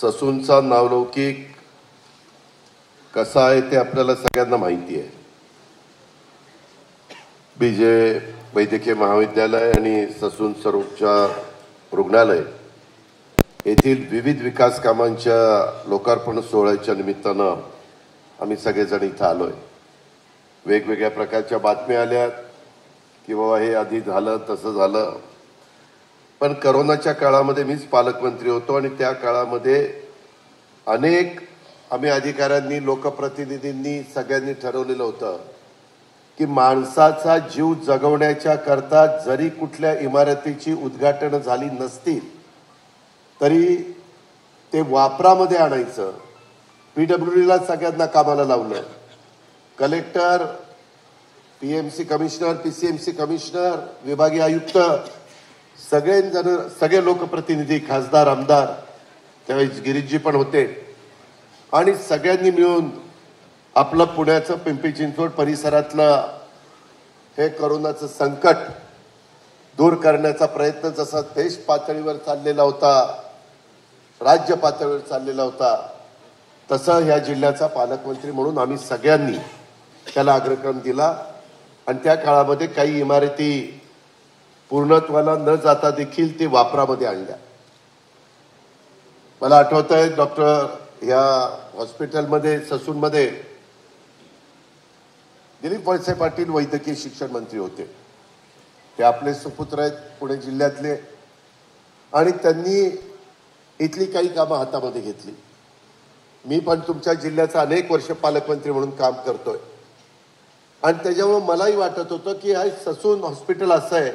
ससूनचा नावलौकिक कसा आहे ते आपल्याला सगळ्यांना माहिती आहे। बीजे वैद्यकीय महाविद्यालय आणि ससून सर्वोपचार रुग्णालय येथील विविध विकास कामांच्या लोकार्पण सोहळ्याच्या निमित्तानं आम्ही सगळेजण इथं आलोय। वेगवेगळ्या प्रकारच्या बातम्या आल्या की बाबा हे आधी झालं तसं झालं, पण कोरोनाच्या काळामध्ये मीच पालकमंत्री होतो आणि त्या काळामध्ये अनेक आम्ही अधिकाऱ्यांनी लोकप्रतिनिधींनी सगळ्यांनी ठरवलेलं होतं की माणसाचा जीव जगवण्याच्या करता जरी कुठल्या इमारतीची उद्घाटन झाली नसतील तरी ते वापरामध्ये आणायचं। पीडब्ल्यूडीला सगळ्यांना कामाला लावलं, collector, PMC commissioner, PCMC commissioner, विभागीय आयुक्त सगळे लोकप्रतिनिधी, खासदार, आमदार, त्यावेळेस गिरीशजी पण होते आणि सगळ्यांनी मिळून आपलं पुण्याचं पिंपरी चिंचवड परिसरातलं हे कोरोनाचं संकट दूर करण्याचा प्रयत्न जसा देश पातळीवर चाललेला होता, राज्य पातळीवर चाललेला होता, तसं ह्या जिल्ह्याचा पालकमंत्री म्हणून आम्ही सगळ्यांनी त्याला अग्रक्रम दिला आणि त्या काळामध्ये काही इमारती पूर्णत्वाला न जाता देखील ते वापरामध्ये आणल्या। मला आठवतंय डॉक्टर या हॉस्पिटलमध्ये ससूनमध्ये दिलीप वळसे पाटील वैद्यकीय शिक्षण मंत्री होते, ते आपले सुपुत्र आहेत पुणे जिल्ह्यातले आणि त्यांनी इथली काही कामं हातामध्ये घेतली। मी पण तुमच्या जिल्ह्याचा अनेक वर्ष पालकमंत्री म्हणून काम करतोय आणि त्याच्यामुळे मलाही वाटत होतं की हा ससून हॉस्पिटल असं आहे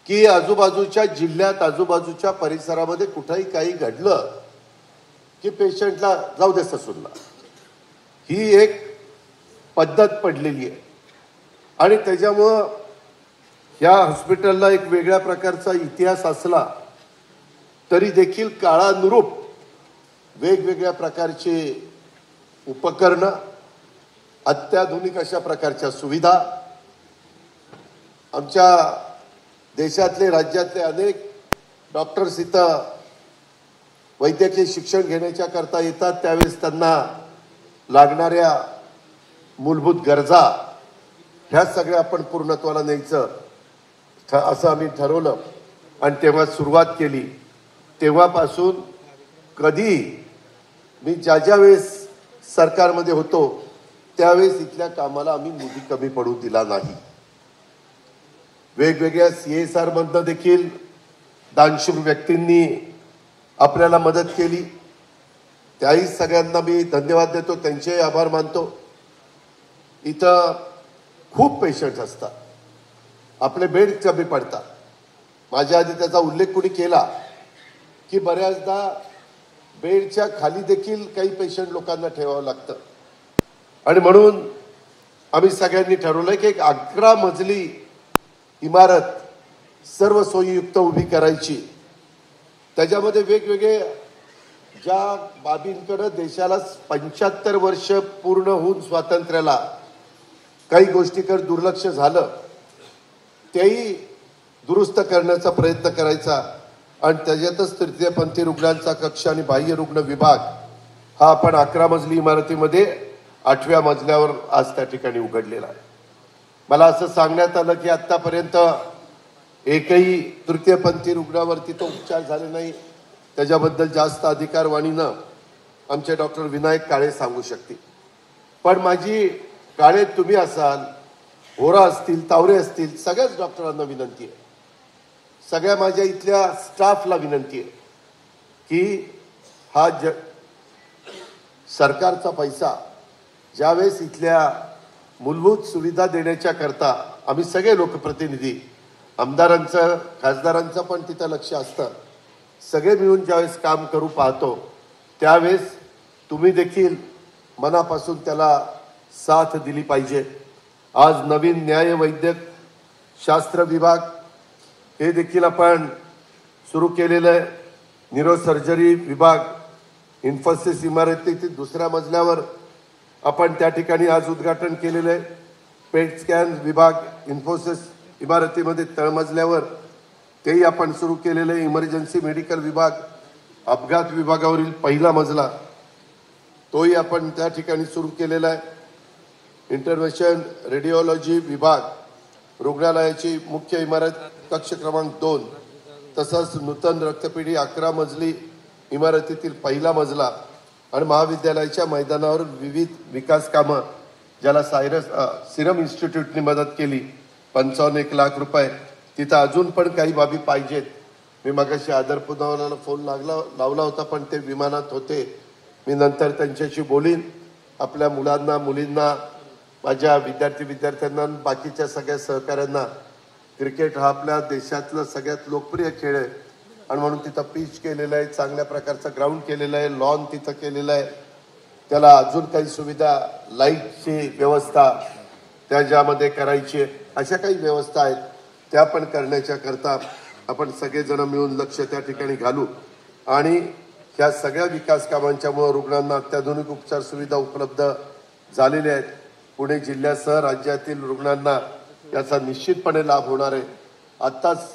की आजूबाजूच्या जिल्ह्यात आजूबाजूच्या परिसरामध्ये कुठेही काही घडलं की पेशंटला जाऊ दे ससूनला, ही एक पद्धत पडलेली आहे आणि त्याच्यामुळं या हॉस्पिटलला एक वेगळ्या प्रकारचा इतिहास असला तरी देखील काळानुरूप वेगवेगळ्या प्रकारचे उपकरणं, अत्याधुनिक अशा प्रकारच्या सुविधा, आमच्या देशातले राज्यातले अनेक डॉक्टर्स इथं वैद्यकीय शिक्षण घेण्याच्या करता येतात, त्यावेळेस त्यांना लागणाऱ्या मूलभूत गरजा ह्या सगळ्या आपण पूर्णत्वाला न्यायचं असं आम्ही ठरवलं आणि तेव्हा सुरुवात केली। तेव्हापासून कधी मी ज्या वेळेस सरकारमध्ये होतो त्यावेळेस इथल्या कामाला आम्ही निधी कमी पडू दिला नाही। वेगवेगळ्या CSR मधनं देखील दानशूर व्यक्तींनी आपल्याला मदत केली, त्याही सगळ्यांना मी धन्यवाद देतो, त्यांचे आभार मानतो। इथं खूप पेशंट असतात, आपले बेड कमी पडतात। माझ्या आधी त्याचा उल्लेख कोणी केला की बऱ्याचदा बेडच्या खाली देखील काही पेशंट लोकांना ठेवावं लागतं आणि म्हणून आम्ही सगळ्यांनी ठरवलं की एक 11 मजली इमारत सर्व सोयीयुक्त उभी करायची। त्याच्यामध्ये वेगवेगळे ज्या बाबींकडे देशाला 75 वर्ष पूर्ण होऊन स्वातंत्र्याला काही गोष्टीकडे दुर्लक्ष झालं तेही दुरुस्त करण्याचा प्रयत्न करायचा आणि त्याच्यातच तृतीयपंथी रुग्णांचा कक्ष आणि बाह्य रुग्ण विभाग हा आपण 11 मजली इमारतीमध्ये 8व्या मजल्यावर आज त्या ठिकाणी उघडलेला आहे। मला असं सांगण्यात आलं की आतापर्यंत एकही तृतीयपंथी रुग्णावरती तो उपचार झाले नाही, त्याच्याबद्दल जास्त अधिकारवाणीनं आमचे डॉक्टर विनायक काळे सांगू शकतील। पण माझी काळे तुम्ही असाल, होरा असतील, तावरे असतील, सगळ्याच डॉक्टरांना विनंती आहे, सगळ्या माझ्या इथल्या स्टाफला विनंती आहे की हा सरकारचा पैसा ज्यावेळेस इथल्या मूलभूत सुविधा देण्याच्या करता आम्ही सगळे लोकप्रतिनिधी, आमदारांचं, खासदारांचं पण तिथं लक्ष असतं, सगळे मिळून ज्यावेळेस काम करू पाहतो त्यावेळेस तुम्ही देखील मनापासून त्याला साथ दिली पाहिजे। आज नवीन न्याय वैद्यक शास्त्र विभाग हे देखील आपण सुरू केलेलं आहे। न्यूरोसर्जरी विभाग इन्फोसिस इमारतीतील 2ऱ्या मजल्यावर आपण त्या ठिकाणी आज उद्घाटन केलेलं आहे। पेट स्कॅन विभाग इन्फोसिस इमारतीमध्ये तळमजल्यावर तेही आपण सुरू केलेले। इमर्जन्सी मेडिकल विभाग अपघात विभागावरील पहिला मजला तोही आपण त्या ठिकाणी सुरू केलेला आहे। इंटरव्हेन्शन रेडिओलॉजी विभाग रुग्णालयाची मुख्य इमारत कक्ष क्रमांक 2 तसंच नूतन रक्तपेढी 11 मजली इमारतीतील पहिला मजला आणि महाविद्यालयाच्या मैदानावर विविध विकास कामं ज्याला सिरम इन्स्टिट्यूटने मदत केली 55 लाख रुपये। तिथं अजून पण काही बाबी पाहिजेत। मी मगाशी आदर पुनावाला फोन लावला होता पण ते विमानात होते। मी नंतर त्यांच्याशी बोलीन। आपल्या मुलांना मुलींना माझ्या विद्यार्थ्यांना बाकीच्या सगळ्या सहकाऱ्यांना क्रिकेट हा आपल्या देशातला सगळ्यात लोकप्रिय खेळ आहे आणि म्हणून तिथं पिच केलेलं आहे, चांगल्या प्रकारचं ग्राउंड केलेलं आहे, लॉन तिथं केलेलं आहे। त्याला अजून काही सुविधा लाईटची व्यवस्था त्याच्यामध्ये करायची अशा काही व्यवस्था आहेत त्या पण करण्याच्या करता आपण सगळेजण मिळून लक्ष त्या ठिकाणी घालू आणि ह्या सगळ्या विकास कामांच्यामुळे रुग्णांना अत्याधुनिक उपचार सुविधा उपलब्ध झालेल्या आहेत। पुणे जिल्ह्यासह राज्यातील रुग्णांना याचा निश्चितपणे लाभ होणार आहे। आत्ताच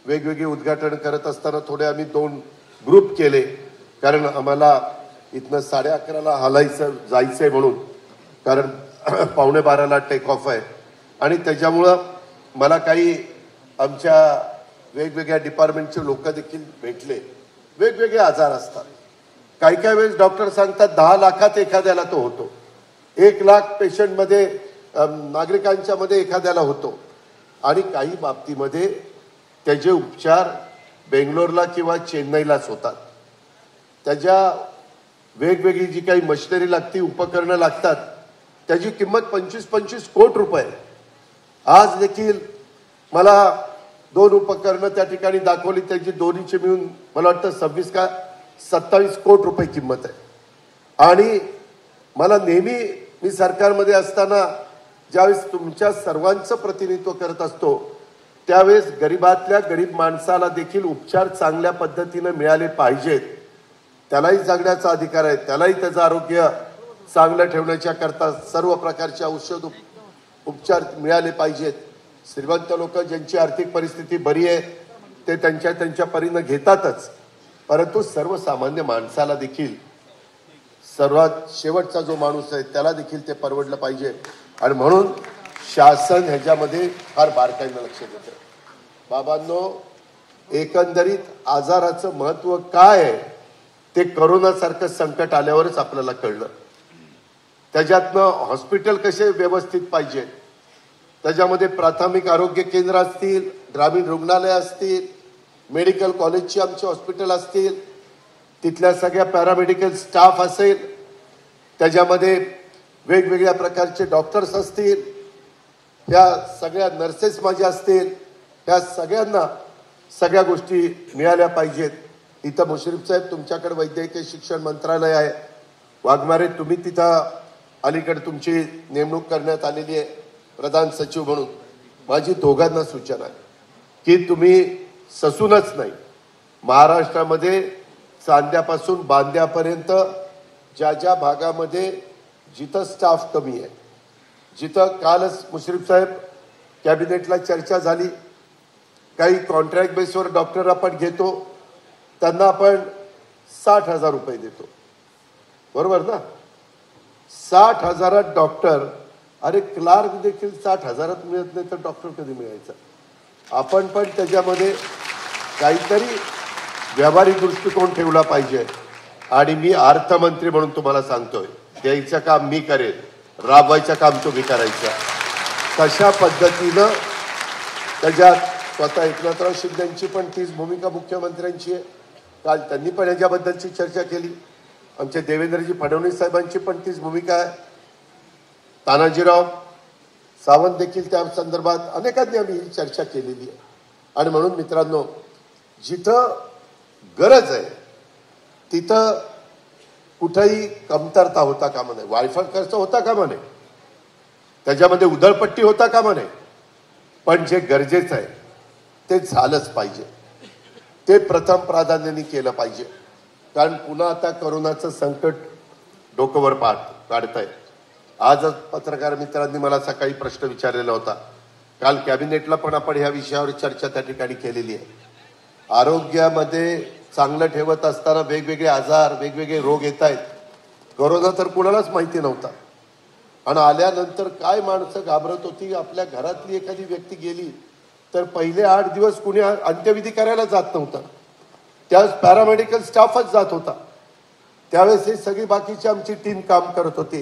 वेगवेगळे उद्घाटन करत असताना थोडे आम्ही 2 ग्रुप केले कारण आम्हाला इथनं 11:30ला हलायचं जायचंय म्हणून कारण 11:45ला टेक ऑफ आहे आणि त्याच्यामुळं मला काही आमच्या वेगवेगळ्या डिपार्टमेंटचे लोक देखील भेटले। वेगवेगळे आजार असतात। काही वेळेस डॉक्टर सांगतात 10 लाखात एखाद्याला तो होतो, 1 लाख पेशंटमध्ये नागरिकांच्या मध्ये एखाद्याला होतो आणि काही बाबतीमध्ये त्याचे उपचार बेंगलोरला किंवा चेन्नईलाच होतात। त्याच्या वेगवेगळी जी काही मशिनरी लागती उपकरणं लागतात त्याची किंमत 25-25 कोटी रुपये। आज देखील मला 2 उपकरणं त्या ठिकाणी दाखवली त्याची दोन्हीची मिळून मला वाटतं 26 का 27 कोटी रुपये किंमत आहे। आणि मला नेहमी मी सरकारमध्ये असताना ज्यावेळेस तुमच्या सर्वांचं प्रतिनिधित्व करत असतो त्यावेळेस गरीबातल्या गरीब माणसाला देखील उपचार चांगल्या पद्धतीने मिळाले पाहिजेत। त्यालाही जगण्याचा अधिकार आहे, त्यालाही त्याचं आरोग्य चांगलं ठेवण्याच्या करता सर्व प्रकारचे औषध उपचार मिळाले पाहिजेत। श्रीमंत लोक ज्यांची आर्थिक परिस्थिती बरी आहे ते त्यांच्या परीने घेतातच, परंतु सर्वसामान्य माणसाला देखील सर्वात शेवटचा जो माणूस आहे त्याला देखील ते परवडलं पाहिजे आणि म्हणून शासन ह्याच्यामध्ये फार बारकाईने लक्ष देतं। बाबांनो, एकंदरीत आजाराचं महत्व काय आहे ते कोरोनासारखं संकट आल्यावरच आपल्याला कळलं। त्याच्यातनं हॉस्पिटल कसे व्यवस्थित पाहिजे, त्याच्यामध्ये प्राथमिक आरोग्य केंद्र असतील, ग्रामीण रुग्णालय असतील, मेडिकल कॉलेजची आमचे हॉस्पिटल असतील, तिथल्या सगळ्या पॅरामेडिकल स्टाफ असेल, त्याच्यामध्ये वेगवेगळ्या प्रकारचे डॉक्टर्स असतील, ह्या सगळ्या नर्सेस माझ्या असतील, ह्या सगळ्यांना सगळ्या गोष्टी मिळाल्या पाहिजेत। इथं मुश्रीफ साहेब तुमच्याकडे वैद्यकीय शिक्षण मंत्रालय आहे, वाघमारे तुम्ही तिथं अलीकडे तुमची नेमणूक करण्यात आलेली आहे प्रधान सचिव म्हणून। माझी दोघांना सूचना आहे की तुम्ही ससूनच नाही, महाराष्ट्रामध्ये चांद्यापासून बांद्यापर्यंत ज्या भागामध्ये जिथं स्टाफ कमी आहे, जिथं कालच मुश्रीफ साहेब कॅबिनेटला चर्चा झाली, काही कॉन्ट्रॅक्ट बेसवर डॉक्टर आपण घेतो त्यांना आपण 60,000 रुपये देतो, बरोबर ना? 60,000 डॉक्टर, अरे क्लार्क देखील 60,000 मिळत नाही तर डॉक्टर कधी मिळायचा? आपण पण त्याच्यामध्ये काहीतरी व्यावहारिक दृष्टिकोन ठेवला पाहिजे। आणि मी अर्थमंत्री म्हणून तुम्हाला सांगतोय, द्यायचं काम मी करेन, राबवायचं काम तुम्ही करायचं। तशा पद्धतीनं त्याच्यात स्वतः एकनाथराव शिंदेची पण तीच भूमिका मुख्यमंत्र्यांची आहे। काल त्यांनी पण याच्याबद्दलची चर्चा केली। आमचे देवेंद्रजी फडणवीस साहेबांची पण तीच भूमिका आहे। तानाजीराव सावंत देखील त्या संदर्भात अनेकांनी आम्ही ही चर्चा केलेली आहे। आणि म्हणून मित्रांनो, जिथं गरज आहे तिथं कुठेही कमतरता होता कामा नये, वायफळ खर्च होता कामा नये, त्याच्यामध्ये उधळपट्टी होता कामा नये, पण जे गरजेचं आहे ते झालंच पाहिजे, ते प्रथम प्राधान्याने केलं पाहिजे। कारण पुन्हा आता कोरोनाचं संकट डोकंवर काढतंय। आजच पत्रकार मित्रांनी मला सकाळी प्रश्न विचारलेला होता, काल कॅबिनेटला पण आपण ह्या विषयावर चर्चा त्या ठिकाणी केलेली आहे। आरोग्यामध्ये चांगलं ठेवत असताना वेगवेगळे आजार वेगवेगळे रोग येत आहेत. कोरोना तर कुणालाच माहिती नव्हता आणि आल्यानंतर काय माणसं घाबरत होती. आपल्या घरातली एखादी व्यक्ती गेली तर पहिले 8 दिवस कुणी अंत्यविधी करायला जात नव्हता. त्यावेळेस पॅरामेडिकल स्टाफच जात होता. त्यावेळेस हे सगळी बाकीची आमची टीम काम करत होते.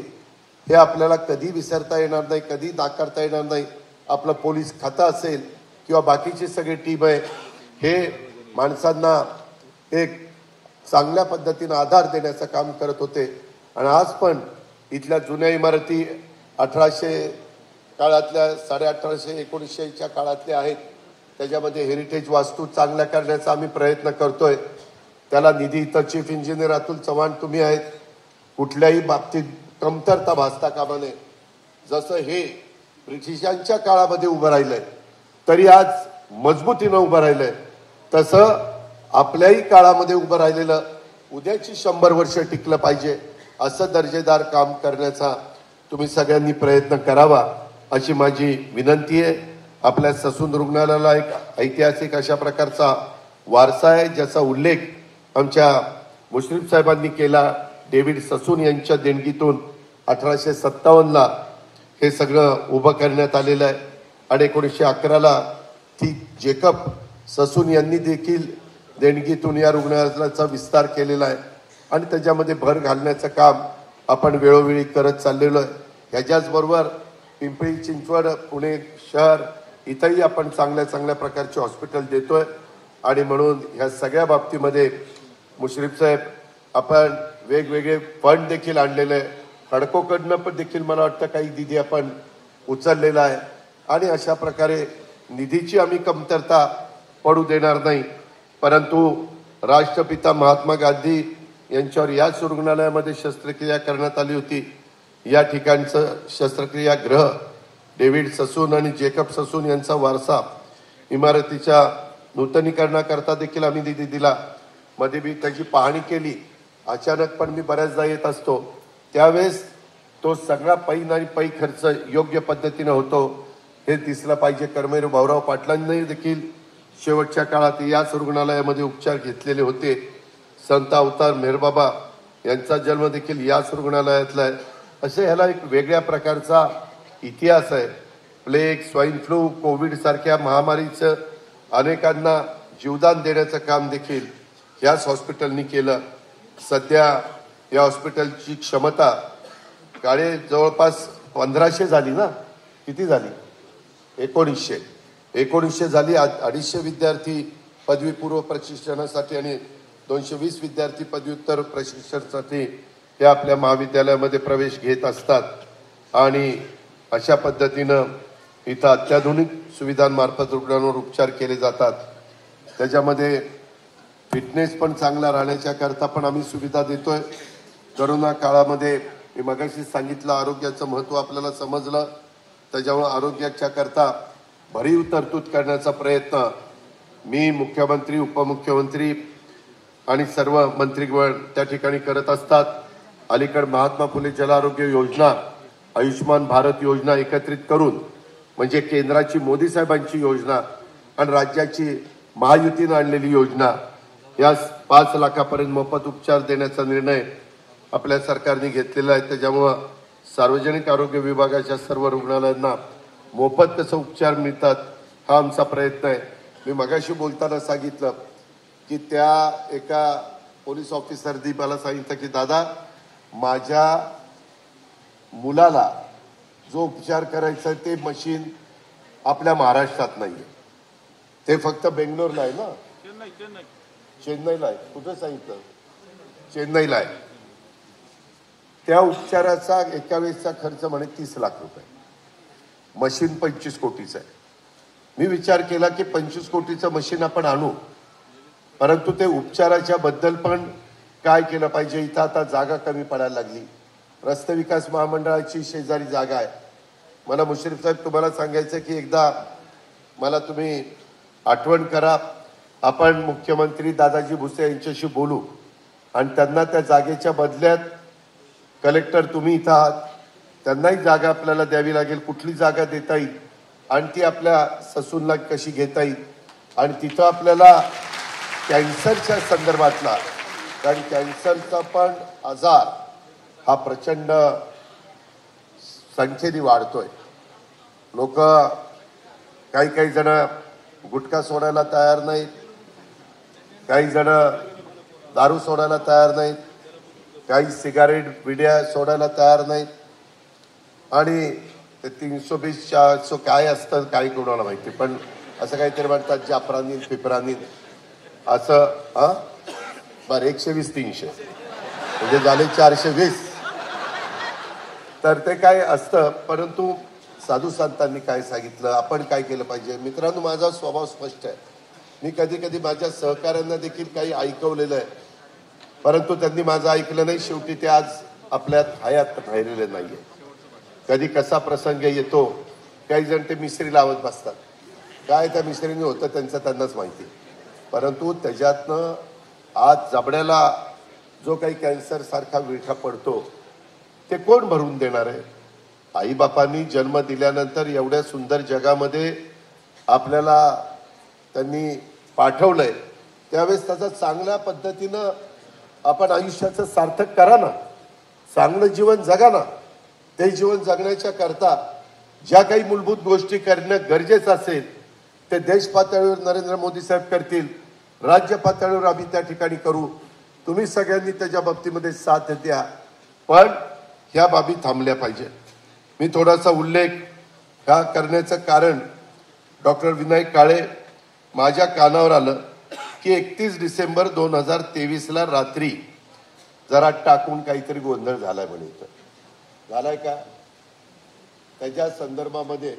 हे आपल्याला कधी विसरता येणार नाही, कधी नाकारता येणार नाही. आपलं पोलीस खातं असेल किंवा बाकीची सगळी टीम आहे, हे माणसांना एक चांगल्या पद्धतीनं आधार देण्याचं काम करत होते. आणि आज पण इथल्या जुन्या इमारती 1800 काळातल्या 1850 1900च्या काळातल्या आहेत. त्याच्यामध्ये हेरिटेज वास्तू चांगल्या करण्याचा आम्ही प्रयत्न करतोय. त्याला निधी इथं चीफ इंजिनियर अतुल चव्हाण तुम्ही आहेत. कुठल्याही बाबतीत कमतरता भासता कामा नये. जसं हे ब्रिटिशांच्या काळामध्ये उभं राहिलंय तरी आज मजबूतीनं उभं राहिलंय, तसं आपल्याही काळामध्ये उभं राहिलेलं उद्याची 100 वर्ष टिकलं पाहिजे असं दर्जेदार काम करण्याचा तुम्ही सगळ्यांनी प्रयत्न करावा अशी माझी विनंती आहे. आपल्या ससून रुग्णालयाला एक ऐतिहासिक अशा प्रकारचा वारसा आहे ज्याचा उल्लेख आमच्या मुश्रीफ साहेबांनी केला. डेव्हिड ससून यांच्या देणगीतून 1857ला हे सगळं उभं करण्यात आलेलं आहे. आणि 1911ला ती जेकब ससून यांनी देखील देणगीतून या रुग्णालयाचा विस्तार केलेला आहे आणि त्याच्यामध्ये भर घालण्याचं काम आपण वेळोवेळी करत चाललेलो आहे. ह्याच्याचबरोबर पिंपरी चिंचवड पुणे शहर इथंही आपण चांगल्या चांगल्या प्रकारचे हॉस्पिटल देतोय. आणि म्हणून ह्या सगळ्या बाबतीमध्ये मुश्रीफ साहेब आपण वेगवेगळे फंड देखील आणलेले आहे. खडकोकडनं पण देखील मला वाटतं काही निधी आपण उचललेला आहे. आणि अशा प्रकारे निधीची आम्ही कमतरता पडू देणार नाही. परंतु राष्ट्रपिता महात्मा गांधी यांच्यावर याच रुग्णालयामध्ये शस्त्रक्रिया करण्यात आली होती. या ठिकाणचं शस्त्रक्रिया गृह डेव्हिड ससून आणि जेकब ससून यांचा वारसा इमारतीच्या नूतनीकरणाकरता देखील आम्ही निधी दिला. मध्ये मी त्याची पाहणी केली. अचानक पण मी बऱ्याचदा येत असतो. त्यावेळेस तो सगळा पैन आणि पै खर्च योग्य पद्धतीनं होतो हे दिसलं पाहिजे. कर्मवीर भाऊराव पाटलांनी देखील शेवटच्या काळात याच रुग्णालयामध्ये उपचार घेतलेले होते. संत अवतार मेहरबाबा यांचा जन्म देखील याच रुग्णालयातला आहे. असे ह्याला एक वेगळ्या प्रकारचा इतिहास आहे. प्लेग, स्वाईन फ्लू, कोविड सारख्या महामारीचं अनेकांना जीवदान देण्याचं काम देखील याच हॉस्पिटलनी केलं. सध्या या हॉस्पिटलची क्षमता काळे जवळपास 1500 झाली ना, किती झाली? 1900 झाली. 250 विद्यार्थी पदवीपूर्व प्रशिक्षणासाठी आणि 220 विद्यार्थी पदव्युत्तर प्रशिक्षणासाठी हे आपल्या महाविद्यालयामध्ये प्रवेश घेत असतात. आणि अशा पद्धतीनं इथं अत्याधुनिक सुविधांमार्फत रुग्णांवर उपचार केले जातात. त्याच्यामध्ये फिटनेस पण चांगला राहण्याच्या करता पण आम्ही सुविधा देतोय. कोरोना काळामध्ये मी मगाशी सांगितलं आरोग्याचं महत्त्व आपल्याला समजलं. त्याच्यामुळे आरोग्याच्या करता भरीव तरतूद करण्याचा प्रयत्न मी, मुख्यमंत्री, उपमुख्यमंत्री आणि सर्व मंत्रीगण त्या ठिकाणी करत असतात. अलीकडे महात्मा फुले जन आरोग्य योजना, आयुष्यमान भारत योजना एकत्रित करून म्हणजे केंद्राची मोदी साहेबांची योजना आणि राज्याची महायुतीनं आणलेली योजना, या 5 लाखापर्यंत मोफत उपचार देण्याचा निर्णय आपल्या सरकारने घेतलेला आहे. त्याच्यामुळं सार्वजनिक आरोग्य विभागाच्या सर्व रुग्णालयांना मोफत कसं उपचार मिळतात हा आमचा प्रयत्न आहे. मी मगाशी बोलताना सांगितलं की त्या एका पोलीस ऑफिसरनी मला सांगितलं की दादा, माझ्या मुलाला जो उपचार करायचा आहे ते मशीन आपल्या महाराष्ट्रात नाहीये, ते फक्त बेंगलोरला आहे ना, चेन्नईला आहे. कुठं सांगितलं? चेन्नईला आहे. त्या उपचाराचा एका वेळेसचा खर्च म्हणे 30 लाख रुपये. मशीन 25 कोटीचं आहे. मी विचार केला की 25 कोटीचं मशीन आपण आणू, परंतु ते उपचाराच्या बद्दल पण काय केलं पाहिजे. इथं आता जागा कमी पडायला लागली. रस्ते विकास महामंडळाची शेजारी जागा आहे. मला मुश्रीफ साहेब तुम्हाला सांगायचं की एकदा मला तुम्ही आठवण करा, आपण मुख्यमंत्री दादाजी भुसे यांच्याशी बोलू आणि त्यांना त्या जागेच्या बदल्यात कलेक्टर तुम्ही इथं आहात, त्यांनाही जागा आपल्याला द्यावी लागेल. कुठली जागा देता येईल आणि ती आपल्या ससूनला कशी घेता येईल आणि तिथं आपल्याला कॅन्सरच्या संदर्भातला, कारण कॅन्सरचा पण आजार हा प्रचंड संख्येने वाढतोय. लोक काही जण गुटखा सोडायला तयार नाहीत, काही जण दारू सोडायला तयार नाहीत, काही सिगारेट बिड्या सोडायला तयार नाहीत. आणि ते 320 400 काय असतं काय कोणाला माहिती, पण असं काहीतरी म्हणतात जाफरानीन पिपरानीन असं. बरं 120 300 म्हणजे झाले 420. तर ते काय असतं. परंतु साधू संतांनी काय सांगितलं, आपण काय केलं पाहिजे. मित्रांनो, माझा स्वभाव स्पष्ट आहे. मी कधी कधी माझ्या सहकाऱ्यांना देखील काही ऐकवलेलं आहे, परंतु त्यांनी माझं ऐकलं नाही. शेवटी ते आज आपल्यात हयात राहिलेले नाहीये. कधी कसा प्रसंग येतो, काही जण ते मिसरी लावत बसतात. काय त्या मिसरीने होतं त्यांचं त्यांनाच माहिती. परंतु त्याच्यातनं आज जबड्याला जो काही कॅन्सर सारखा विळखा पडतो ते कोण भरून देणार आहे. आईबापांनी जन्म दिल्यानंतर एवढ्या सुंदर जगामध्ये आपल्याला त्यांनी पाठवलंय, त्यावेळेस त्याचा चांगल्या पद्धतीनं आपण आयुष्याचं सार्थक करा ना, चांगलं जीवन जगा ना. ते जीवन जगण्याच्या करता ज्या काही मूलभूत गोष्टी करणं गरजेचं असेल ते देश पातळीवर नरेंद्र मोदी साहेब करतील, राज्य पातळीवर आम्ही त्या ठिकाणी करू. तुम्ही सगळ्यांनी त्याच्या बाबतीमध्ये साथ द्या, पण ह्या बाबी थांबल्या पाहिजे. मी थोडासा उल्लेख का करण्याचं कारण, डॉक्टर विनायक काळे माझ्या कानावर आलं की 31 डिसेंबर 2023ला रात्री जरा टाकून काहीतरी गोंधळ झालाय म्हणे. झालाय का? त्याच्या संदर्भामध्ये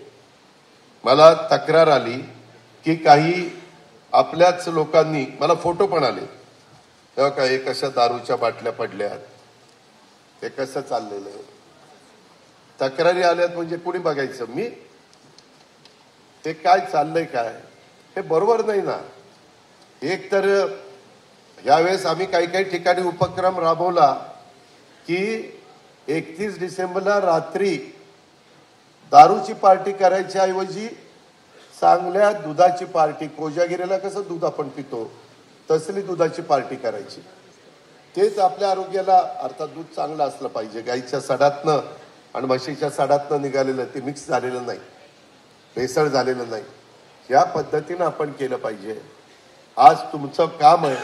मला तक्रार आली की काही आपल्याच लोकांनी, मला फोटो पण आले, तेव्हा काय कशा दारूच्या बाटल्या पडल्यात, ते कसं चाललेलं आहे, तक्रारी आल्यात. म्हणजे कुणी बघायचं मी ते काय चाललंय काय, हे बरोबर नाही ना. एक तर यावेळेस आम्ही काही ठिकाणी उपक्रम राबवला की 31 डिसेंबरला रात्री दारूची पार्टी करायच्या ऐवजी चांगल्या दुधाची पार्टी, कोजागिरीला कसं दूध आपण पितो तसली दुधाची पार्टी करायची. तेच आपल्या आरोग्याला, अर्थात दूध चांगलं असलं पाहिजे, गाईच्या सडातनं आणि म्हशीच्या सडातनं निघालेलं, ते मिक्स झालेलं नाही, भेसळ झालेलं नाही. या पद्धतीनं आपण केलं पाहिजे. आज तुमचं काम आहे.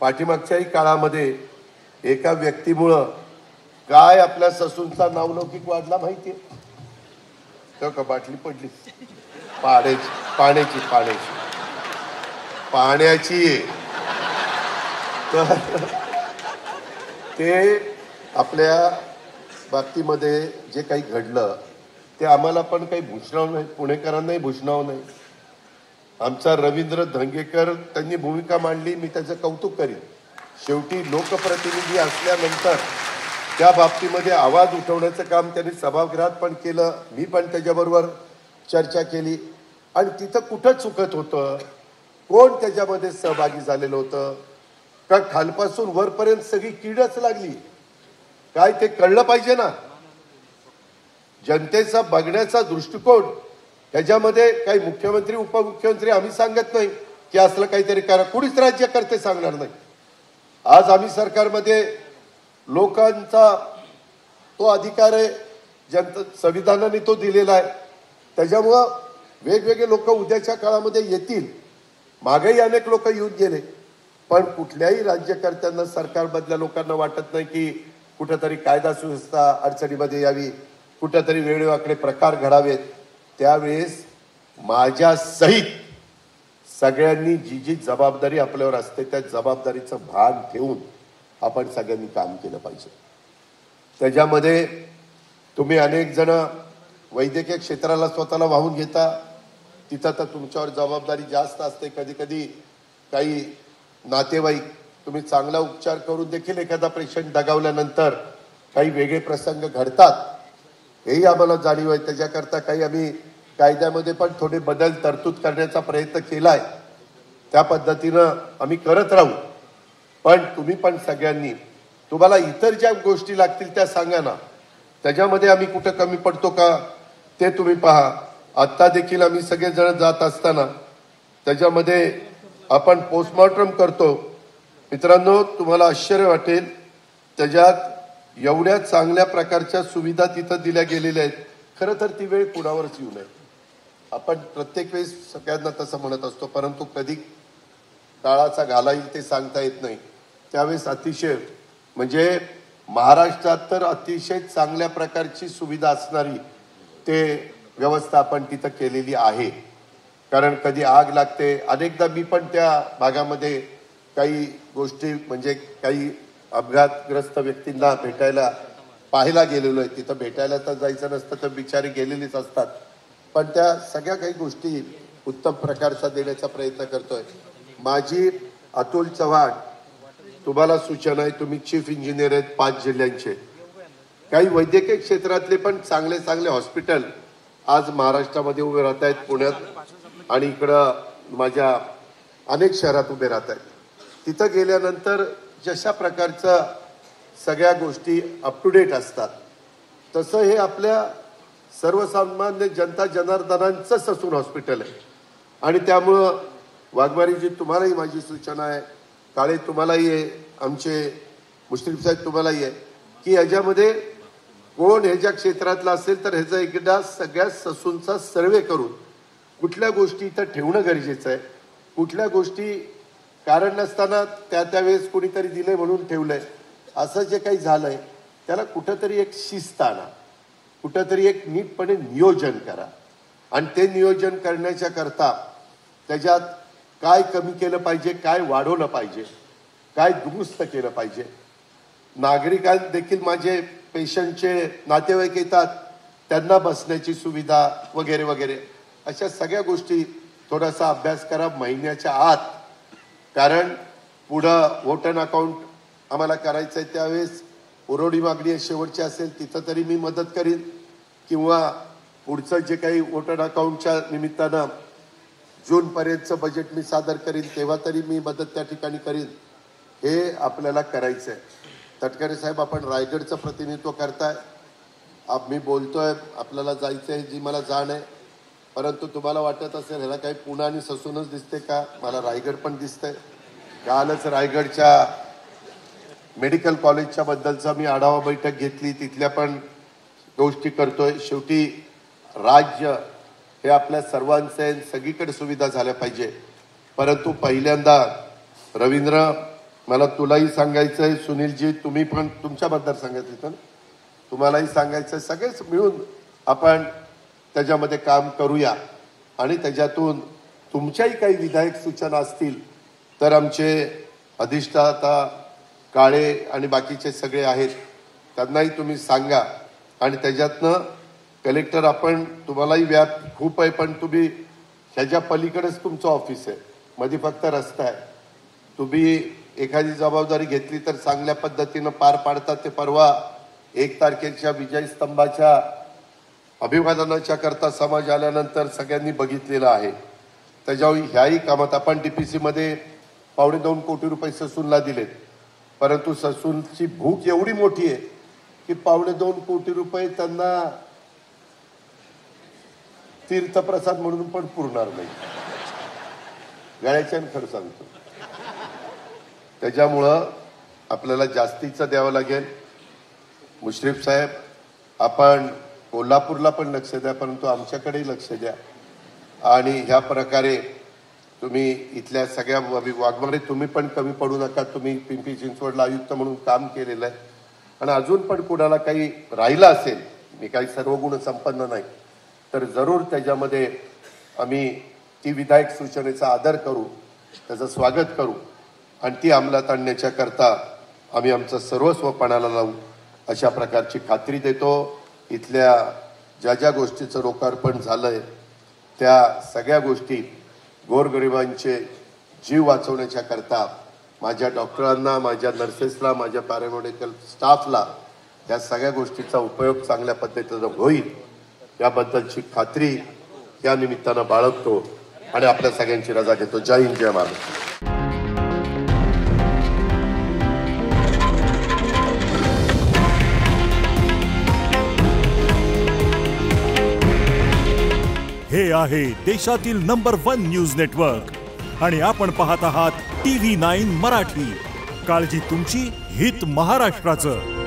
पाठीमागच्याही काळामध्ये एका व्यक्तीमुळं काय आपल्या ससूनचा नावलौकिक वाढला माहितीये, तेव्हा का बाटली पडली पाण्याची. तर ते आपल्या बाबतीमध्ये जे काही घडलं ते आम्हाला पण काही भूषणावं नाही, पुणेकरांनाही भूषणावं नाही. आमचा रवींद्र धंगेकर त्यांनी भूमिका मांडली, मी त्याचं कौतुक करीन. शेवटी लोकप्रतिनिधी असल्यानंतर त्या बाबतीमध्ये आवाज उठवण्याचं काम त्यांनी सभागृहात पण केलं. मी पण त्याच्याबरोबर चर्चा केली. आणि तिथं कुठं चुकत होतं, कोण त्याच्यामध्ये सहभागी झालेलं होतं का, खालपासून वरपर्यंत सगळी कीडच लागली काय, ते कळलं पाहिजे ना. जनतेचा बघण्याचा दृष्टिकोन, त्याच्यामध्ये काही मुख्यमंत्री उपमुख्यमंत्री आम्ही सांगत नाही की असलं काहीतरी करा, कुणीच राज्यकर्ते सांगणार नाही. आज आम्ही सरकारमध्ये लोकांचा तो अधिकार आहे, जनता संविधानाने तो दिलेला आहे. त्याच्यामुळं वेगवेगळे लोक उद्याच्या काळामध्ये येतील. मागेही अनेक लोक येऊन गेले, पण कुठल्याही राज्यकर्त्यांना, सरकारमधल्या लोकांना वाटत नाही की कुठेतरी कायदा सुव्यवस्था अडचणीमध्ये यावी, कुठेतरी वेळेवाकडे प्रकार घडावेत. त्यावेळेस माझ्या सहित सगळ्यांनी जी जी जबाबदारी आपल्यावर असते त्या जबाबदारीचं भान ठेवून आपण सगळ्यांनी काम केलं पाहिजे. त्याच्यामध्ये तुम्ही अनेक जण वैद्यकीय क्षेत्राला स्वतःला वाहून घेता, तिथं तर तुमच्यावर जबाबदारी जास्त असते. कधी कधी काही नातेवाईक, तुम्ही चांगला उपचार करून देखील एखादा पेशंट दगावल्यानंतर काही वेगळे प्रसंग घडतात, हेही आम्हाला जाणीव आहे. त्याच्याकरता काही आम्ही कायद्यामध्ये पण थोडे बदल तरतूद करण्याचा प्रयत्न केलाय. त्या पद्धतीनं आम्ही करत राहू. पण तुम्ही पण सगळ्यांनी, तुम्हाला इतर ज्या गोष्टी लागतील त्या सांगा ना, त्याच्यामध्ये आम्ही कुठं कमी पडतो का ते तुम्ही पहा. आत्ता देखील आम्ही सगळेजण जात असताना त्याच्यामध्ये आपण पोस्टमॉर्टम करतो, मित्रांनो तुम्हाला आश्चर्य वाटेल, त्याच्यात एवढ्या चांगल्या प्रकारच्या सुविधा तिथं दिल्या गेलेल्या आहेत. खरं तर ती वेळ कुणावरच येऊ नये. आपण प्रत्येक वेळेस सगळ्यांना तसं म्हणत असतो, परंतु कधी काळाचा घाला येईल ते सांगता येत नाही. त्यावेळेस अतिशय म्हणजे महाराष्ट्रात तर अतिशय चांगल्या प्रकारची सुविधा असणारी ते व्यवस्था आपण तिथं केलेली आहे. कारण कधी आग लागते, अनेकदा मी पण त्या भागामध्ये काही गोष्टी म्हणजे काही अपघातग्रस्त व्यक्तींना भेटायला पाहायला गेलेलो आहे. तिथं भेटायला तर जायचं नसतं, तर बिचारे गेलेलीच असतात, पण त्या सगळ्या काही गोष्टी उत्तम प्रकारचा देण्याचा प्रयत्न करतोय. माझी अतुल चव्हाण तुम्हाला सूचना आहे, तुम्ही चीफ इंजिनियर आहेत 5 जिल्ह्यांचे. काही वैद्यकीय क्षेत्रातले पण चांगले चांगले हॉस्पिटल आज महाराष्ट्रामध्ये उभे राहत आहेत, पुण्यात आणि इकडं माझ्या अनेक शहरात उभे राहत आहेत. तिथं गेल्यानंतर जशा प्रकारच्या सगळ्या गोष्टी अप टू डेट असतात, तसं हे आपल्या सर्वसामान्य जनता जनार्दनांचं ससून हॉस्पिटल आहे. आणि त्यामुळं वाघमारीजी तुम्हालाही माझी सूचना आहे, काळे तुम्हालाही आहे, आमचे मुश्रीफ साहेब तुम्हालाही आहे, की ह्याच्यामध्ये कोण ह्याच्या क्षेत्रातला असेल तर ह्याचा एकदा सगळ्या ससूनचा सर्वे करून कुठल्या गोष्टी इथं ठेवणं गरजेचं आहे, कुठल्या गोष्टी कारण नसताना त्यावेळेस कोणीतरी दिले म्हणून ठेवलंय, असं जे काही झालंय त्याला कुठंतरी एक शिस्त आणा, कुठंतरी एक नीटपणे नियोजन करा. आणि ते नियोजन करण्याच्या करता त्याच्यात काय कमी केलं पाहिजे, काय वाढवलं पाहिजे, काय दुरुस्त केलं पाहिजे. नागरिकांना देखील माझे पेशंटचे नातेवाईक येतात, त्यांना बसण्याची सुविधा वगैरे वगैरे अशा सगळ्या गोष्टी थोडासा अभ्यास करा महिन्याच्या आत. कारण पुढं वोटर अकाउंट आम्हाला करायचं आहे, त्यावेळेस पुरवणी मागणी शेवटची असेल तिथं तरी मी मदत करीन, किंवा पुढचं जे काही वोटर अकाउंटच्या निमित्तानं जूनपर्यंतचं बजेट मी सादर करीन तेव्हा तरी मी मदत त्या ठिकाणी करीन. हे आपल्याला करायचं आहे. तटकरे साहेब, आपण रायगडचं प्रतिनिधित्व करताय, मी बोलतोय आपल्याला जायचं आहे, जी मला जाण आहे, परंतु तुम्हाला वाटत असेल ह्याला काही पुणे आणि ससूनच दिसते का, मला रायगड पण दिसतंय. कालच रायगडच्या मेडिकल कॉलेजच्या बद्दलचा मी आढावा बैठक घेतली, तिथल्या पण गोष्टी करतोय. शेवटी राज्य हे आपल्या सर्वांचे सगळीकडे सुविधा झाल्या पाहिजे. परंतु पहिल्यांदा रवींद्र, मला तुलाही सांगायचं आहे, सुनीलजी तुम्ही पण तुमच्या मतदारसंघात येतं, तुम्हालाही सांगायचं आहे, सगळेच मिळून आपण त्याच्यामध्ये काम करूया. आणि त्याच्यातून तुमच्याही काही विधायक सूचना असतील तर आमचे अधिष्ठाता काळे आणि बाकीचे सगळे आहेत, त्यांनाही तुम्ही सांगा. आणि त्याच्यातनं कलेक्टर, आपण तुम्हालाही व्याप खूप आहे, पण तुम्ही ह्याच्या पलीकडेच तुमचं ऑफिस आहे, मध्ये फक्त रस्ता आहे. तुम्ही एखादी जबाबदारी घेतली तर चांगल्या पद्धतीनं पार पाडतात. ते परवा 1 तारखेच्या विजय स्तंभाच्या अभिवादनाच्या करता समाज आल्यानंतर सगळ्यांनी बघितलेलं आहे. त्याच्यावर ह्याही कामात आपण DPC मध्ये 2.25 कोटी रुपये ससूनला दिलेत, परंतु ससूनची भूक एवढी मोठी आहे की 2.25 कोटी रुपये त्यांना तीर्थप्रसाद म्हणून पण पुरणार नाही, गळ्याच्यान खरं सांगतो. त्याच्यामुळं आपल्याला जास्तीचं द्यावं लागेल. मुश्रीफ साहेब, आपण कोल्हापूरला पण लक्ष द्या, परंतु आमच्याकडेही लक्ष द्या. आणि ह्या प्रकारे तुम्ही इथल्या सगळ्या वाघमारे तुम्ही पण कमी पडू नका. तुम्ही पिंपरी चिंचवडला आयुक्त म्हणून काम केलेलं आहे, आणि अजून पण कुणाला काही राहिलं असेल, मी काही सर्व गुण संपन्न नाही, तर जरूर त्याच्यामध्ये आम्ही ती विधायक सूचनेचा आदर करू, त्याचं स्वागत करू आणि ती अंमलात आणण्याच्या करता आम्ही आमचं सर्वस्व पणाला लावू अशा प्रकारची खात्री देतो. इथल्या ज्या ज्या गोष्टीचं लोकार्पण झालंय त्या सगळ्या गोष्टी गोरगरिबांचे जीव वाचवण्याच्या करता माझ्या डॉक्टरांना, माझ्या नर्सेसला, माझ्या पॅरामेडिकल स्टाफला या सगळ्या गोष्टीचा उपयोग चांगल्या पद्धतीनं होईल याबद्दलची खात्री या निमित्तानं बाळगतो आणि आपल्या सगळ्यांची रजा घेतो. जय हिंद, जय महाराष्ट्र. हे आहे देशातील नंबर 1 न्यूज नेटवर्क आणि आपण पाहत आहात TV9 मराठी. काळजी तुमची, हित महाराष्ट्राचं.